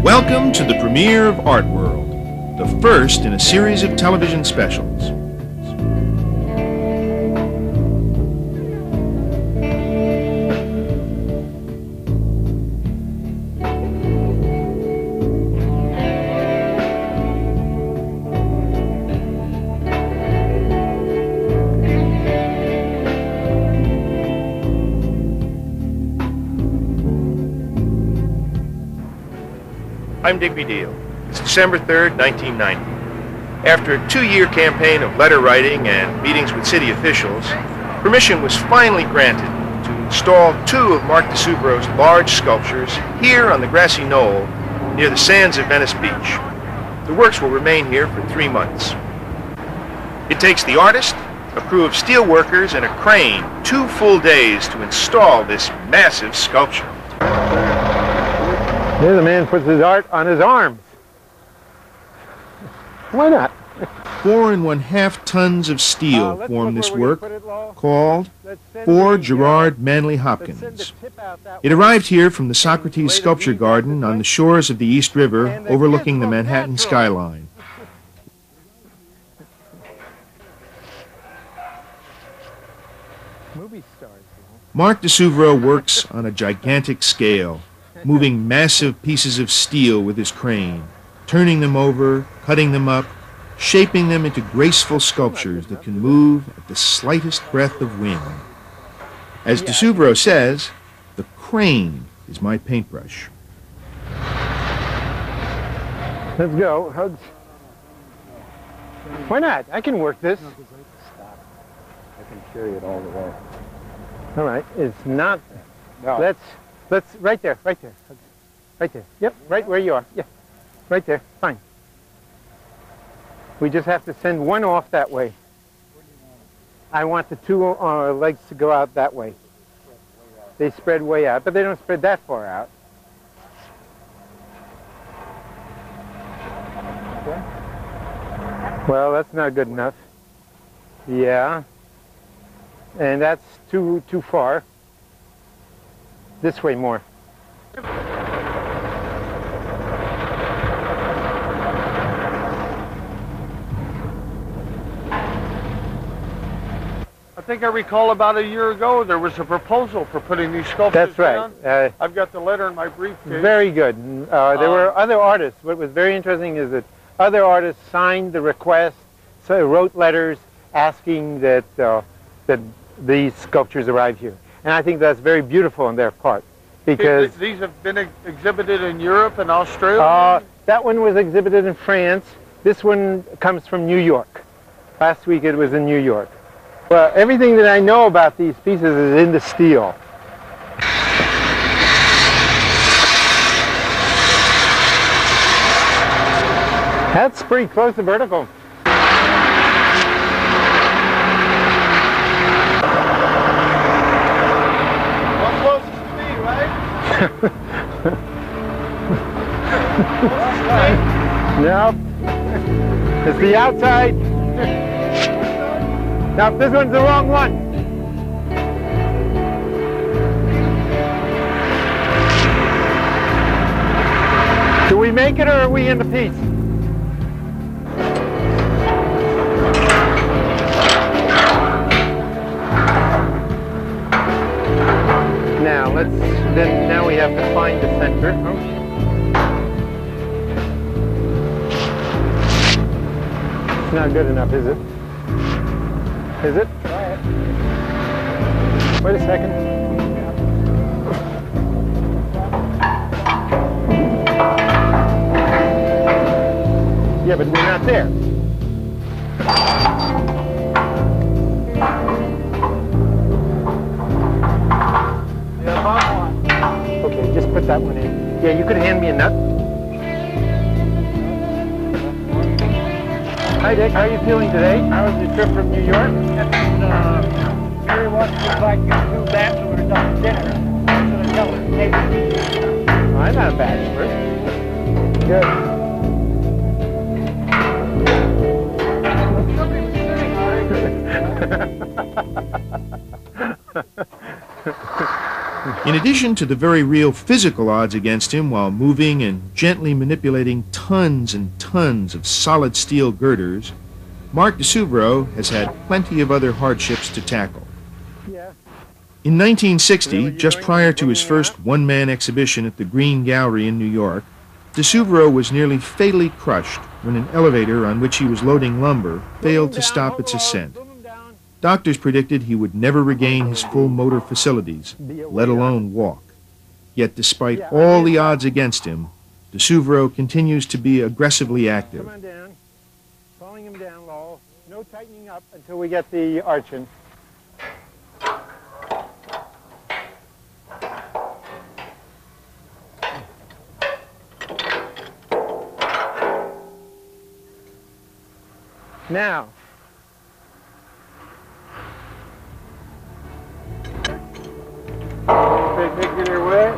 Welcome to the premiere of Art World, the first in a series of television specials. I'm Digby Deal. It's December 3rd, 1990. After a 2-year campaign of letter writing and meetings with city officials, permission was finally granted to install 2 of Mark de Suvero's large sculptures here on the grassy knoll near the sands of Venice Beach. The works will remain here for 3 months. It takes the artist, a crew of steel workers, and a crane 2 full days to install this massive sculpture. Here the man puts his art on his arms. Why not? 4 1/2 tons of steel form this work, called For Gerard Manley Hopkins. It arrived here from the Socrates Sculpture Garden on the shores of the East River overlooking the Manhattan skyline. Mark de Suvero works on a gigantic scale, moving massive pieces of steel with his crane, turning them over, cutting them up, shaping them into graceful sculptures that can move at the slightest breath of wind. As de Suvero says, the crane is my paintbrush. Let's go. Why not? I can work this. Stop. I can carry it all the way. All right. It's not. No. Let's, right there. Right there. Yep, right where you are. Yeah, right there. Fine. We just have to send one off that way. I want the 2 legs to go out that way. They spread way out, but they don't spread that far out. Okay. Well, that's not good enough. Yeah. And that's too far. This way more. I think I recall about a year ago there was a proposal for putting these sculptures down. That's right. I've got the letter in my briefcase. Very good. There were other artists. What was very interesting is that other artists signed the request, so wrote letters asking that that these sculptures arrive here. And I think that's very beautiful on their part, because these have been exhibited in Europe and Australia. That one was exhibited in France. This one comes from New York. Last week it was in New York. Well, everything that I know about these pieces is in the steel. That's pretty close to vertical. No, it's the outside. Now, this one's the wrong one. Do we make it, or are we in the piece? Now now we have to find the center. It's not good enough, is it? Is it? Try it. Wait a second. Yeah, but we're not there. Okay, just put that one in. Yeah, you could hand me a nut. Hi, Dick. How are you feeling today? How was your trip from New York? Very much looks like you two bachelors on dinner. So the color table. I'm not a bachelor. Good. In addition to the very real physical odds against him while moving and gently manipulating tons and tons of solid steel girders, Mark de Suvero has had plenty of other hardships to tackle. In 1960, just prior to his first one-man exhibition at the Green Gallery in New York, de Suvero was nearly fatally crushed when an elevator on which he was loading lumber failed to stop its ascent. Doctors predicted he would never regain his full motor facilities, let alone walk. Yet despite all the odds against him, de Suvero continues to be aggressively active. Come on down. Falling him down low. No tightening up until we get the arch in. Now, take it away.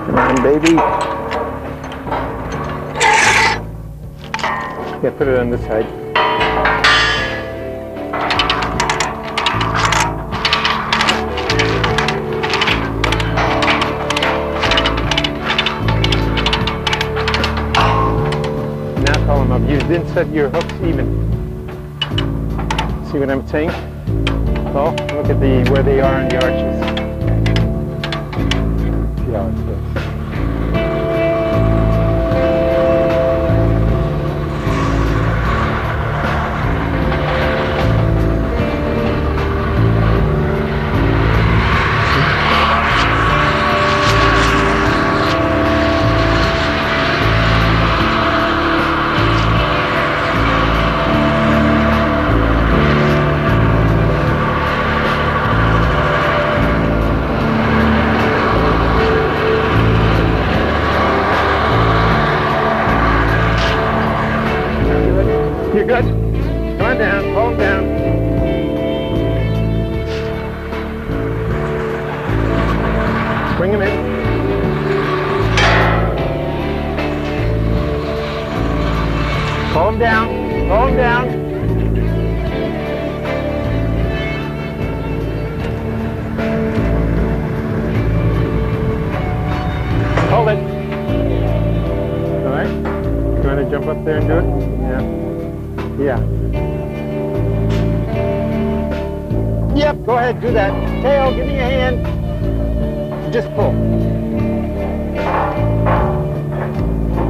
Come on, baby. Yeah, put it on this side. Now pull them up. You didn't set your hooks even. See what I'm saying? Oh, look at where they are on the arches. See how it fits. You're good. Come on down. Hold down. Bring him in. Pull him down. Pull him down. Hold it. All right. You want to jump up there and do it? Yeah. Yeah. Yep, go ahead, do that. Tail, give me a hand. Just pull.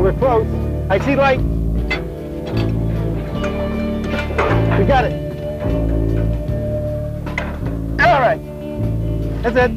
We're close. I see light. We got it. All right. That's it.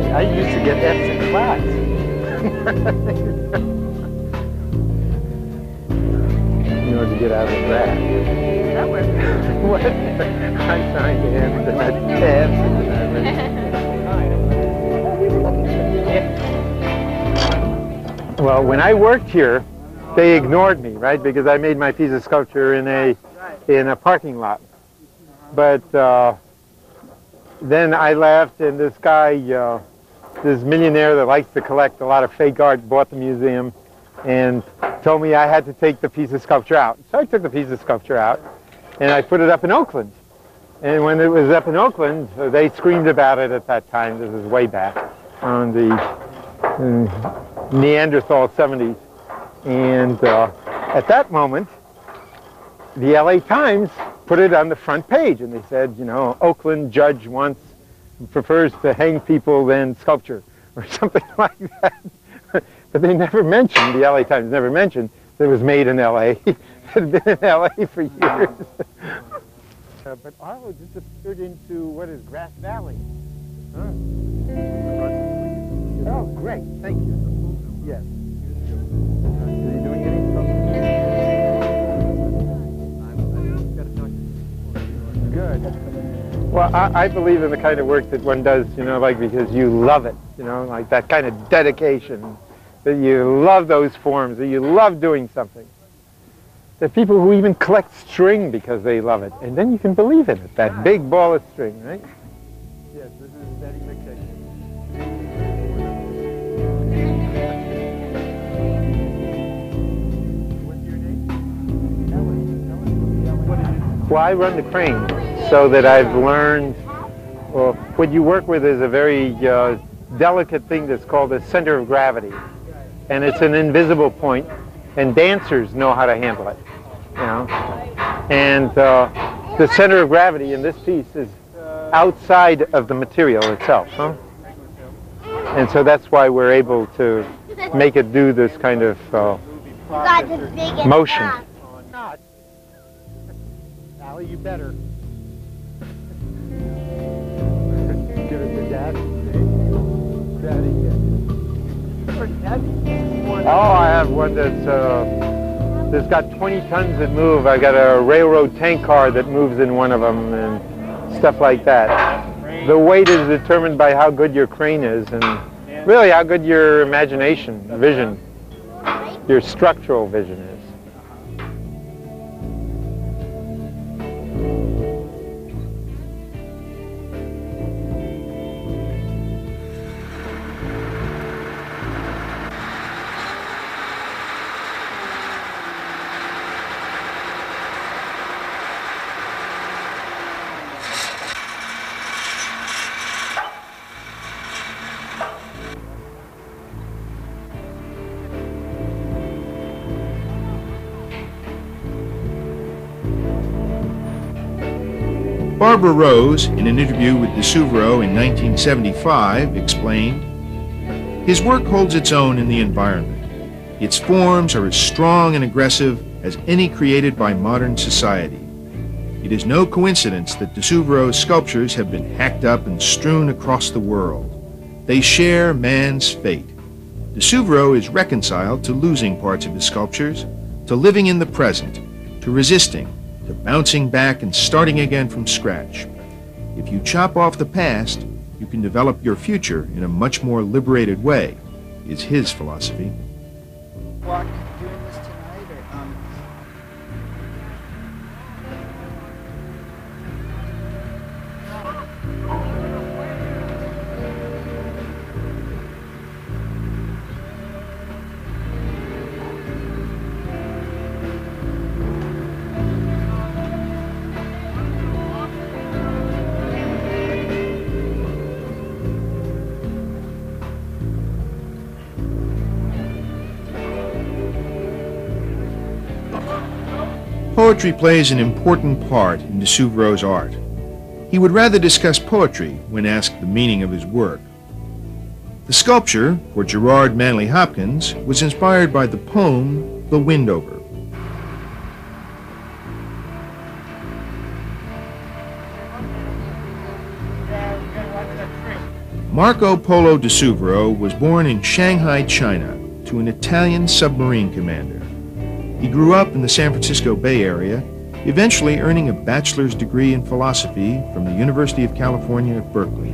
I used to get F's in class. In order to get out of the draft. That went. What? I'm trying to answer that test. Well, when I worked here, they ignored me, right? Because I made my piece of sculpture in a parking lot. But then I left, and this guy, this millionaire that likes to collect a lot of fake art, bought the museum and told me I had to take the piece of sculpture out. So I took the piece of sculpture out, and I put it up in Oakland. And when it was up in Oakland, they screamed about it at that time. This is way back on the Neanderthal 70s. And at that moment, the LA Times put it on the front page, and they said, you know, Oakland judge prefers to hang people than sculpture, or something like that. But they never mentioned, the LA Times never mentioned, that it was made in LA. It had been in LA for years. But Arlo disappeared into, what is, Grass Valley. Huh? Oh, great, thank you. Yes. Are you doing any sculpture? Good. Well, I believe in the kind of work that one does, you know, like because you love it, you know, like that kind of dedication, that you love those forms, that you love doing something. There are people who even collect string because they love it, and then you can believe in it, that big ball of string, right? Well, I run the crane, so that I've learned what you work with is a very delicate thing that's called a center of gravity. And it's an invisible point, and dancers know how to handle it, you know. And the center of gravity in this piece is outside of the material itself, huh? And so that's why we're able to make it do this kind of motion. Allie, you better. Give it to Dad. Daddy. Oh, I have one that's got 20 tons that move. I got a railroad tank car that moves in one of them and stuff like that. The weight is determined by how good your crane is and really how good your imagination, vision, your structural vision is. Barbara Rose, in an interview with Suvero in 1975, explained, "His work holds its own in the environment. Its forms are as strong and aggressive as any created by modern society. It is no coincidence that Suvero's sculptures have been hacked up and strewn across the world. They share man's fate. Suvero is reconciled to losing parts of his sculptures, to living in the present, to resisting, to bouncing back and starting again from scratch. If you chop off the past, you can develop your future in a much more liberated way," is his philosophy. Doing this tonight, or Poetry plays an important part in Suvero's art. He would rather discuss poetry when asked the meaning of his work. The sculpture, for Gerard Manley Hopkins, was inspired by the poem The Windover. Marco Polo de Suvero was born in Shanghai, China, to an Italian submarine commander. He grew up in the San Francisco Bay Area, eventually earning a bachelor's degree in philosophy from the University of California at Berkeley.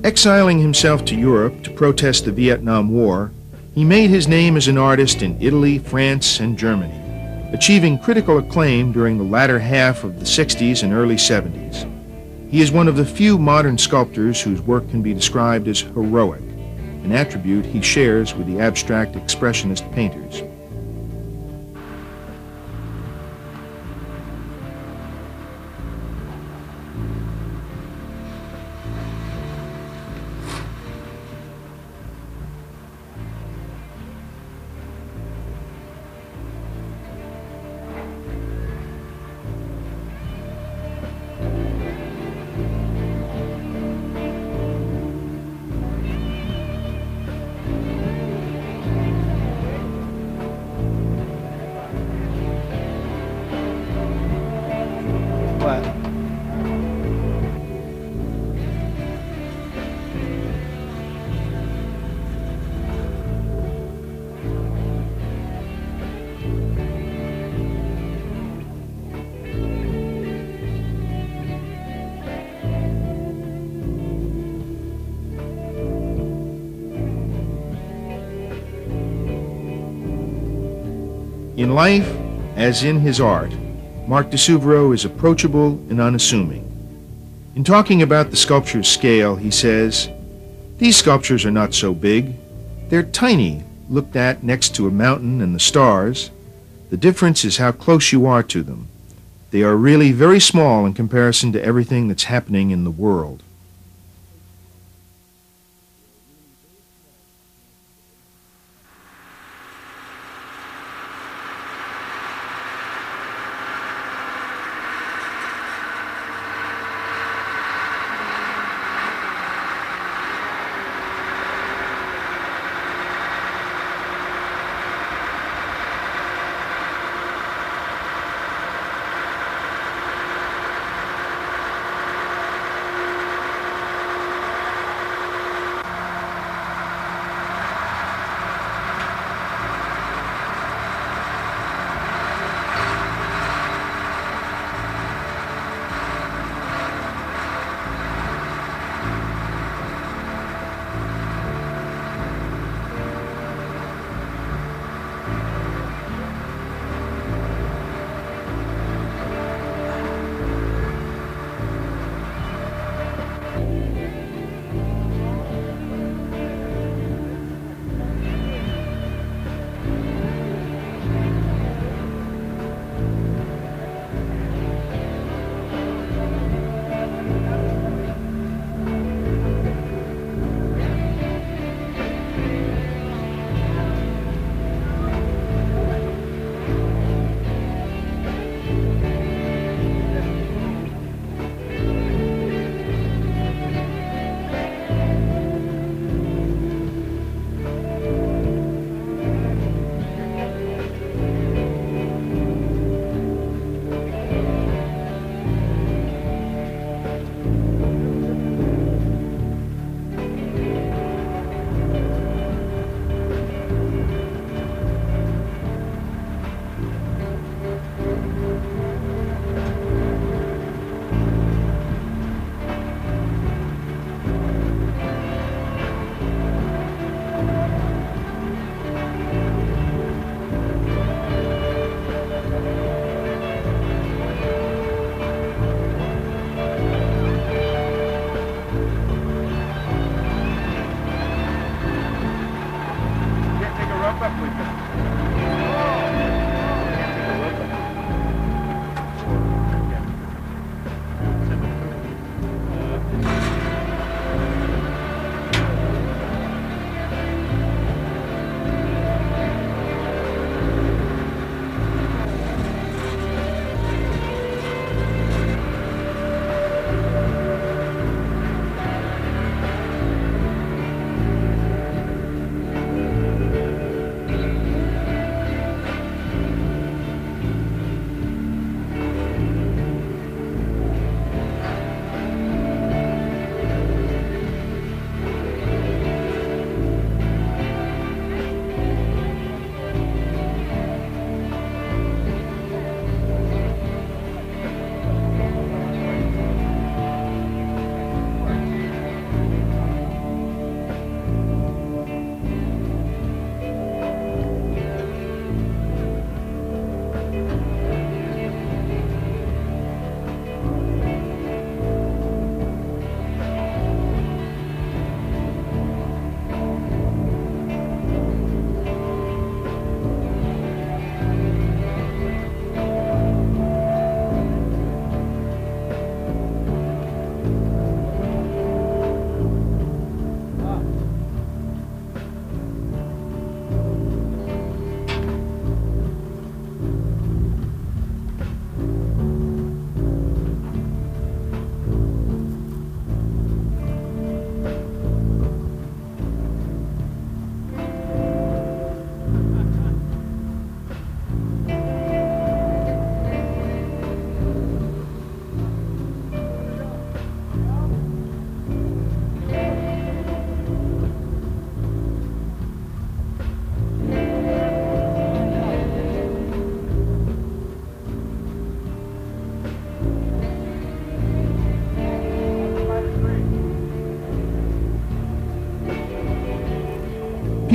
Exiling himself to Europe to protest the Vietnam War, he made his name as an artist in Italy, France, and Germany, achieving critical acclaim during the latter half of the 60s and early 70s. He is one of the few modern sculptors whose work can be described as heroic, an attribute he shares with the abstract expressionist painters. In life, as in his art, Marc de Suvero is approachable and unassuming. In talking about the sculpture's scale, he says, "These sculptures are not so big. They're tiny, looked at next to a mountain and the stars. The difference is how close you are to them. they are really very small in comparison to everything that's happening in the world.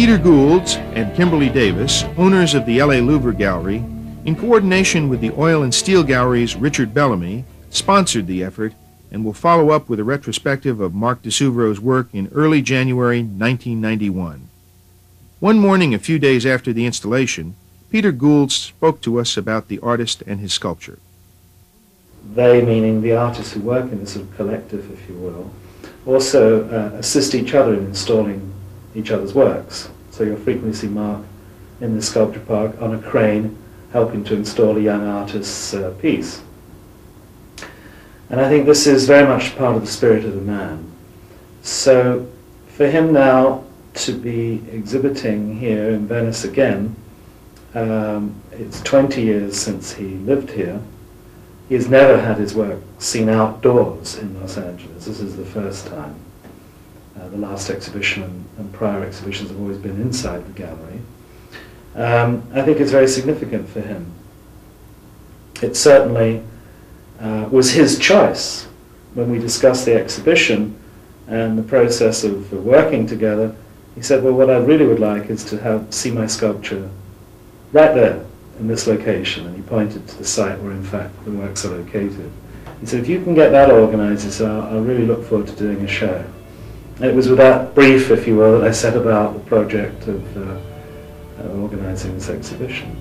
Peter Goulds and Kimberly Davis, owners of the LA Louver Gallery, in coordination with the Oil and Steel Gallery's Richard Bellamy, sponsored the effort and will follow up with a retrospective of Mark de Suvero's work in early January 1991. One morning, a few days after the installation, Peter Goulds spoke to us about the artist and his sculpture. they meaning the artists who work in this sort of collective, if you will, also assist each other in installing each other's works. So you'll frequently see Mark in the sculpture park on a crane helping to install a young artist's piece. And I think this is very much part of the spirit of the man. So for him now to be exhibiting here in Venice again, it's 20 years since he lived here. He's never had his work seen outdoors in Los Angeles. This is the first time. The last exhibition and prior exhibitions have always been inside the gallery. I think it's very significant for him. It certainly was his choice when we discussed the exhibition and the process of working together. He said, well, what I really would like is to see my sculpture right there in this location, and he pointed to the site where in fact the works are located. He said, if you can get that organized, he said, I'll really look forward to doing a show. And it was with that brief, if you will, that I set about the project of organizing this exhibition.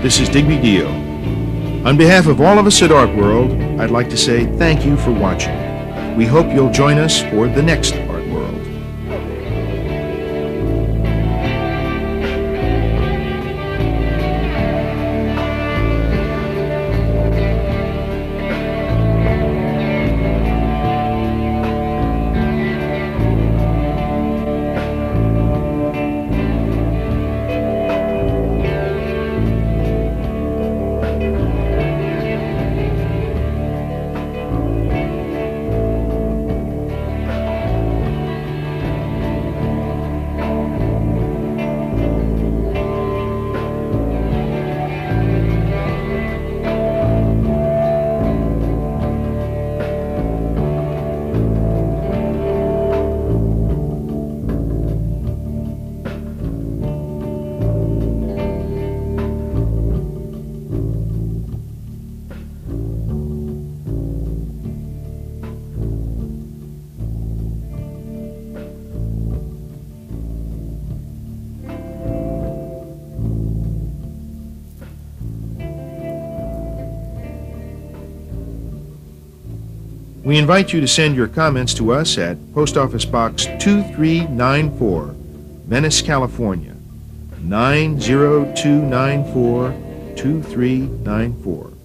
This is Digby Dio. On behalf of all of us at Art World, I'd like to say thank you for watching. We hope you'll join us for the next Art World. We invite you to send your comments to us at Post Office Box 2394, Venice, California, 90294 2394.